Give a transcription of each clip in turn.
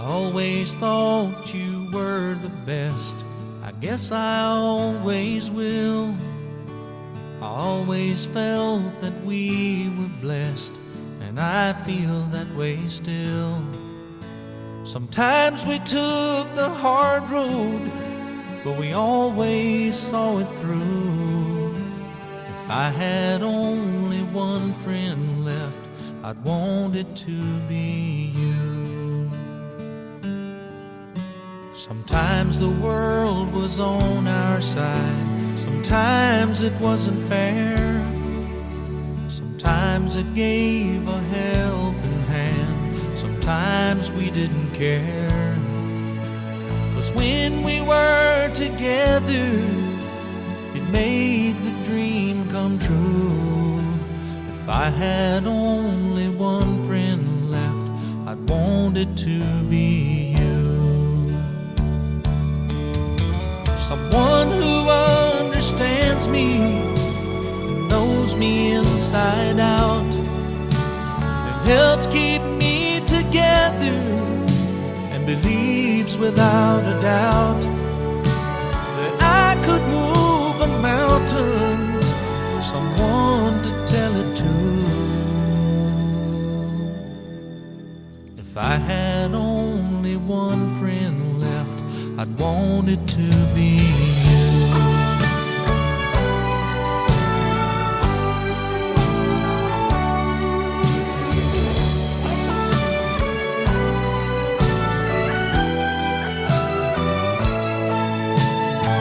always thought you were the best. I guess I always will. I always felt that we were blessed, and I feel that way still. Sometimes we took the hard road, but we always saw it through. If I had only one friend left, I'd want it to be you. Sometimes the world was on our side, sometimes it wasn't fair. Sometimes it gave a helping hand, sometimes we didn't care. 'Cause when we were together, it made the dream come true. If I had only one friend left, I'd want it to be you. Someone who understands me, knows me inside out, and helps keep me together, and believes without a doubt that I could move a mountain. Someone to tell it to. If I had only one friend left, I'd want it to be you.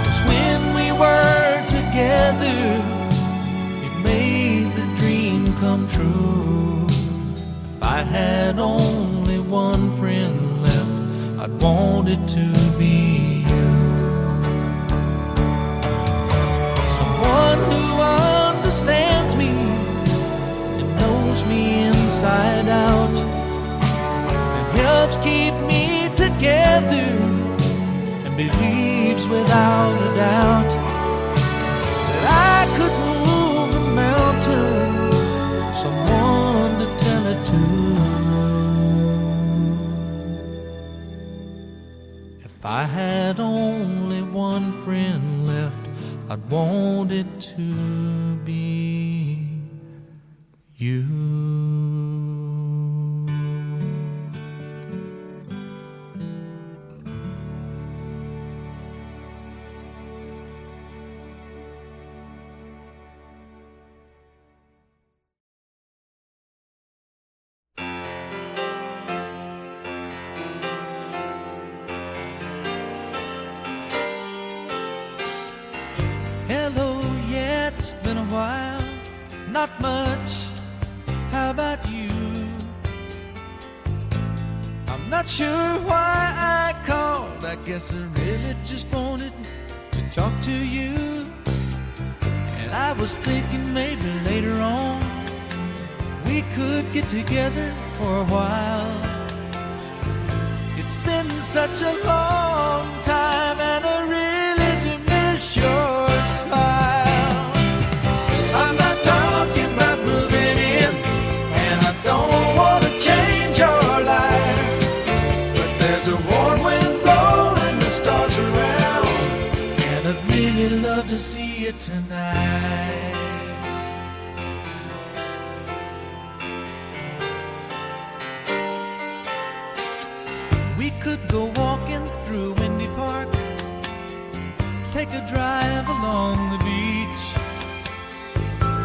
'Cause when we were together, it made the dream come true. If I had only one friend left, I'd want it to be you. Someone who understands me and knows me inside out, and helps keep me together, and believes without a doubt that I could move a mountain. Someone to tell it to. If I had only one friend left, I'd want it to be you. Hello, yeah, it's been a while. Not much, how about you? I'm not sure why I called. I guess I really just wanted to talk to you. And I was thinking maybe later on we could get together for a while. It's been such a long time, and I really do miss your smile. I'm not talking about moving in, and I don't want to change your life, but there's a warm wind blowing the stars around, and I'd really love to see you tonight. We could go walking through Windy Park, take a drive along the beach,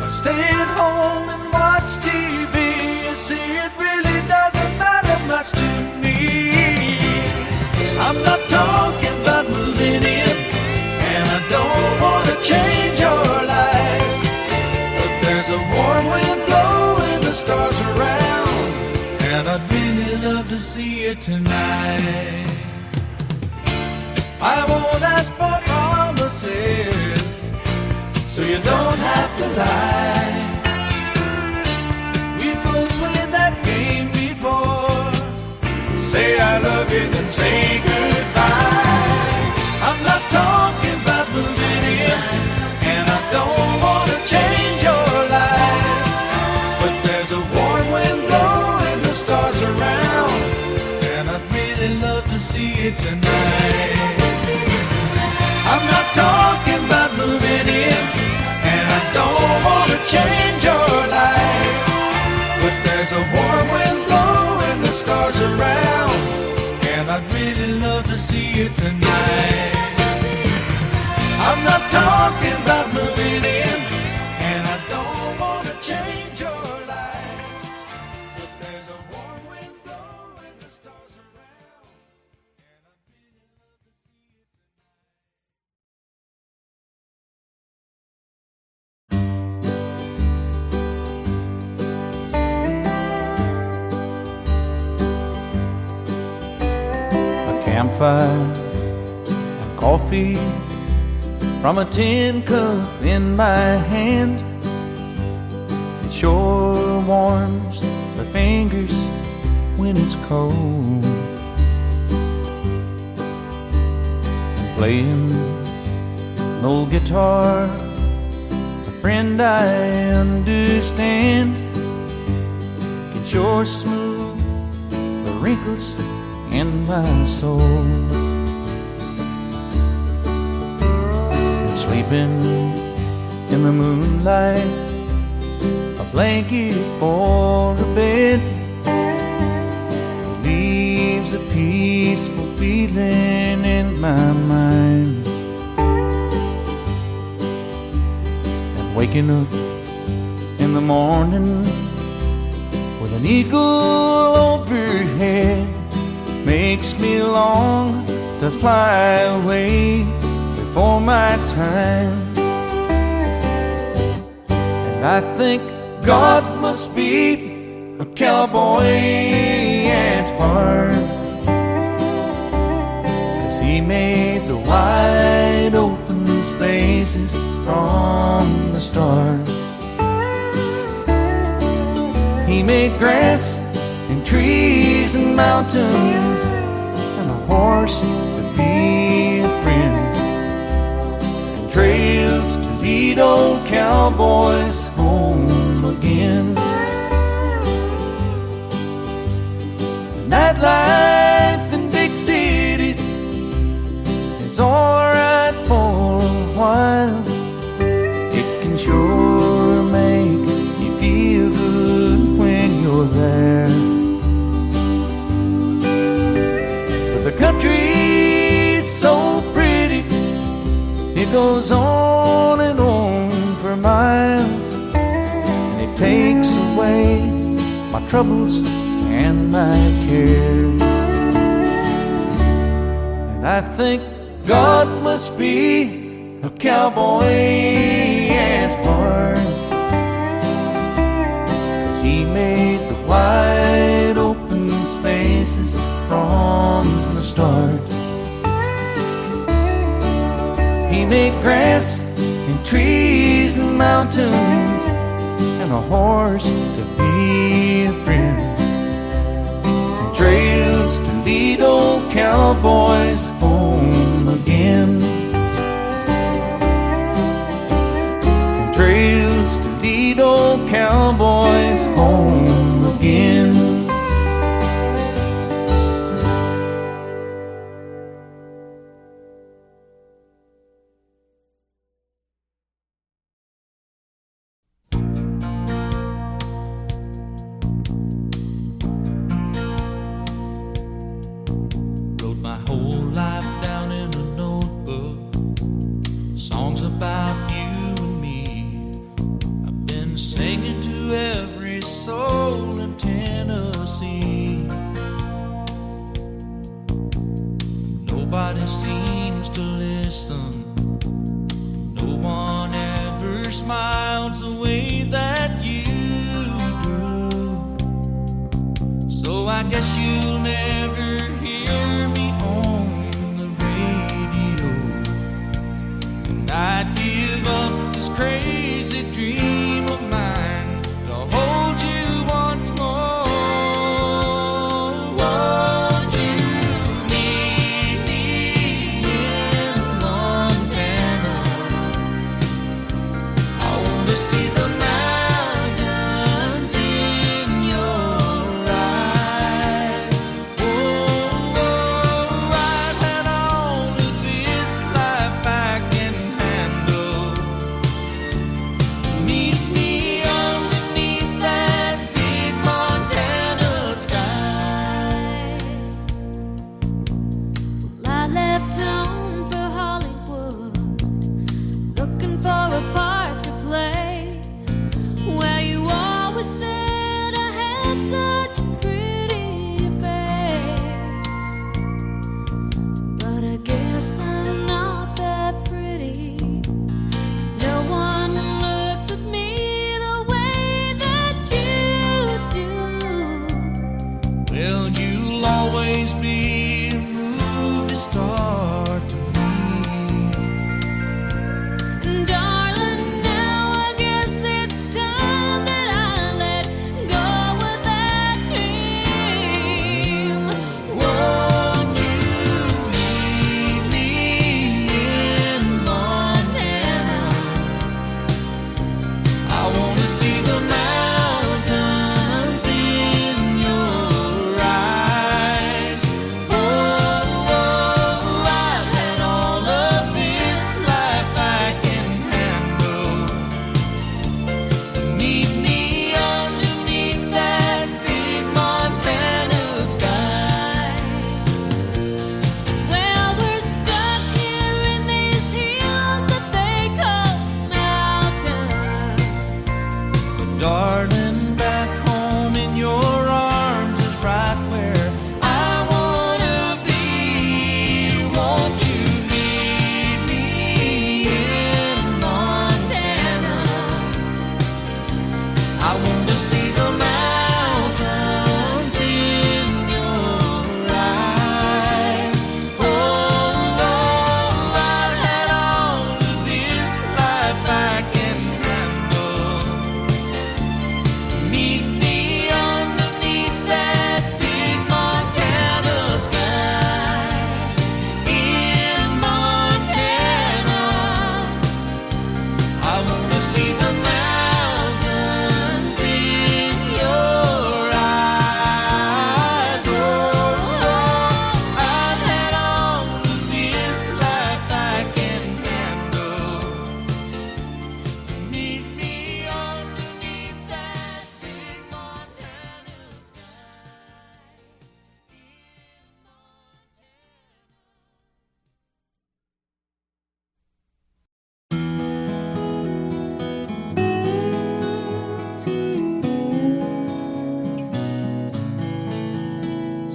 or stay at home and watch TV. You see, it really doesn't matter much to me. I'm not talking about moving in, and I don't want to change your life, but there's a warm wind blowing the stars around, and I'd really love to see you tonight. I won't ask for promises, so you don't have to lie. We've both played that game before. Say I love you, then say goodbye. I'm not talking about moving in, and I don't want to change your life, but there's a warm wind blowing the stars around, and I'd really love change your life. But there's a warm wind blowing the stars around, and I'd really love to see you tonight. I'm not talking about moving in, and I don't want to change your life. But there's a warm wind blowing the stars around, and I'd really love to see you tonight. A campfire, coffee from a tin cup in my hand. It sure warms the fingers when it's cold. And playing an old guitar, a friend I understand, can sure smooth the wrinkles in my soul. Sleeping in the moonlight, a blanket for a bed, leaves a peaceful feeling in my mind. And waking up in the morning with an eagle overhead makes me long to fly away before my time. And I think God must be a cowboy at heart, 'cause He made the wide open spaces from the start. He made grass and trees and mountains and a horse to be a friend, trails to lead old cowboys home again. Nightlife in big cities is alright for a while. It can sure make you feel good when you're there. But the country's so pretty, it goes on and on for miles, and it takes away my troubles and my cares. And I think God must be a cowboy at heart, 'cause He made the wide open spaces from the start. He made grass and trees and mountains and a horse to be a friend, and trails to lead old cowboys home again, and trails to lead old cowboys home again. Nobody seems to listen. No one ever smiles the way that you do. So I guess you'll never hear me on the radio, and I'd give up this crazy dream of mine to hold you once more. Meet me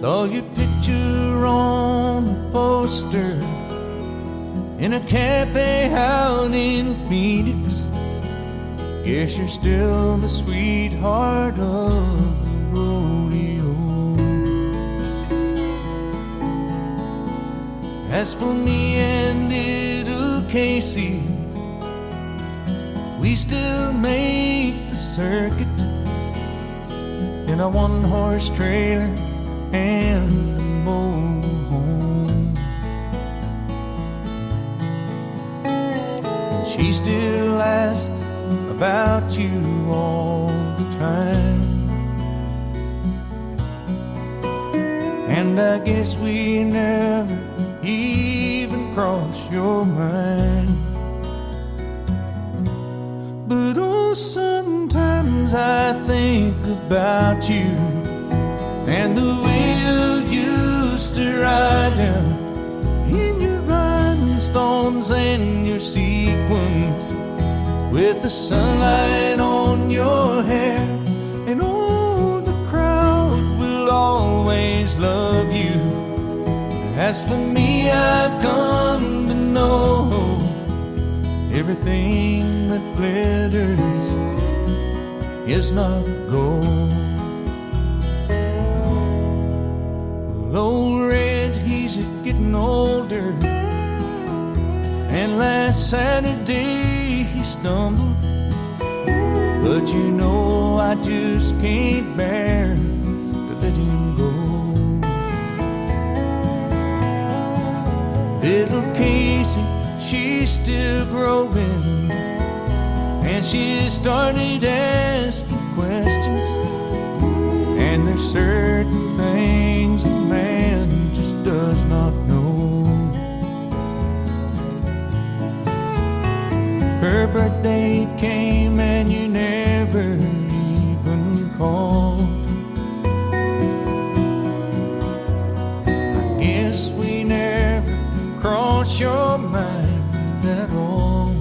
Saw your picture on a poster in a cafe out in Phoenix. Guess you're still the sweetheart of the rodeo. As for me and little Casey, we still make the circuit in a one-horse trailer and a mobile home. And she still asks about you all the time, and I guess we never even cross your mind. But oh, sometimes I think about you and the way you used to ride down in your rhinestones and your sequins, with the sunlight on your hair. And oh, the crowd will always love you. As for me, I've come to know everything that glitters is not gold. Well, old Red, he's getting older, and last Saturday he stumbled. But you know I just can't bear to let him go. Little Casey, she's still growing, and she started asking questions. And there's certain things a man just does not know. Her birthday came and you never even called. I guess we never crossed your mind at all.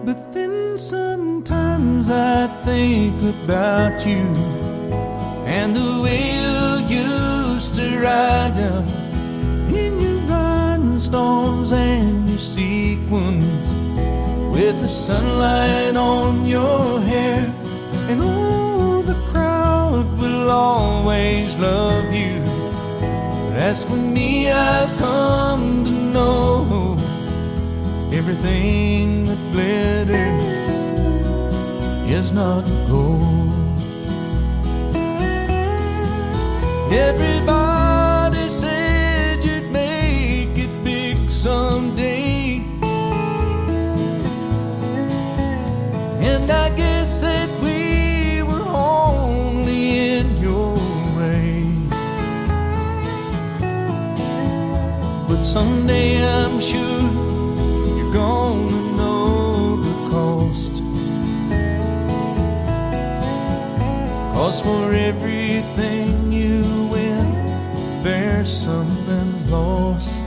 But then sometimes I think about you and the way you used to ride down in your rhinestones and your sequins, with the sunlight on your hair. And oh, the crowd will always love you. But as for me, I've come to know everything that glitters is not gold. Everybody said you'd make it big someday, and I guess that we were only in your way. But someday I'm sure you're gonna know the cost. 'Cause for everything you win, there's something lost.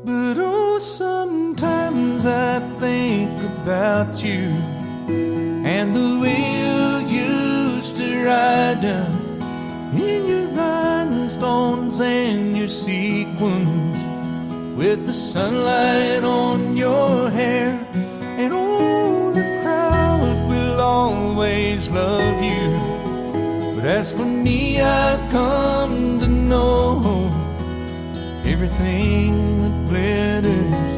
But oh, sometimes I think about you and the way you used to ride down in your rhinestones and your sequins, with the sunlight on your hair. And oh, the crowd will always love you. But as for me, I've come to know everything that glitters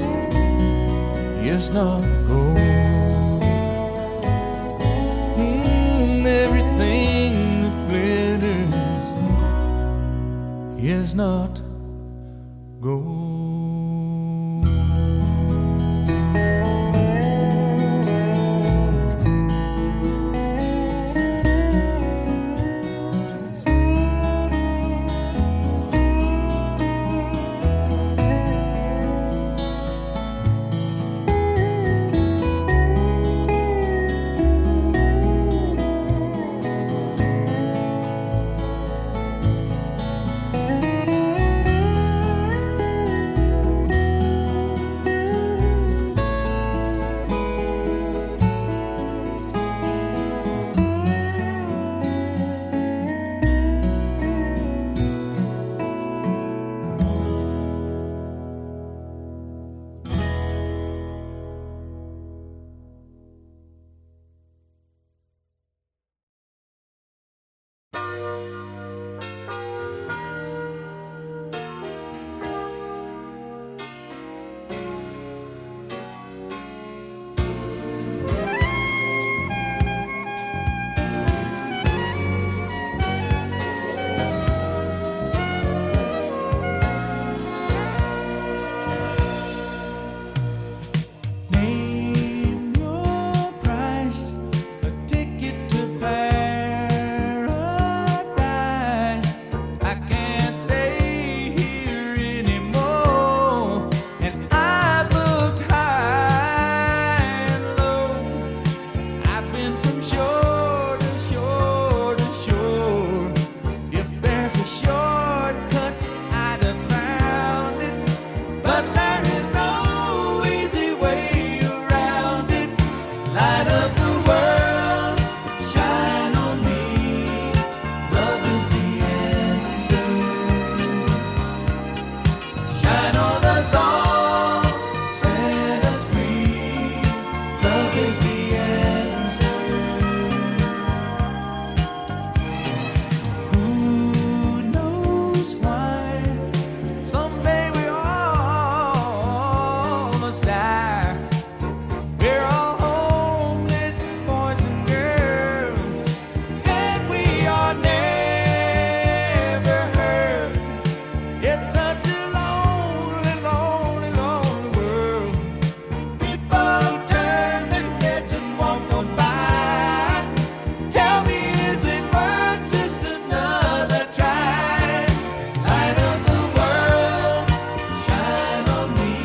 is not gold. Everything that glitters is not gold. such a lonely, lonely, lonely world. People turn their heads and walk on by. Tell me, is it worth just another try? Light of the world, shine on me.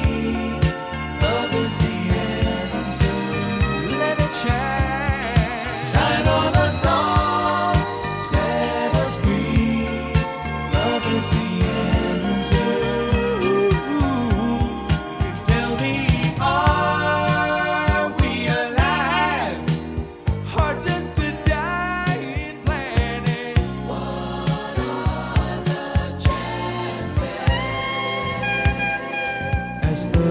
Love is the answer. Let it shine. Shine on us all, set us free. Love is the answer. Tell me, are we alive, or just a dying planet? What are the chances? As the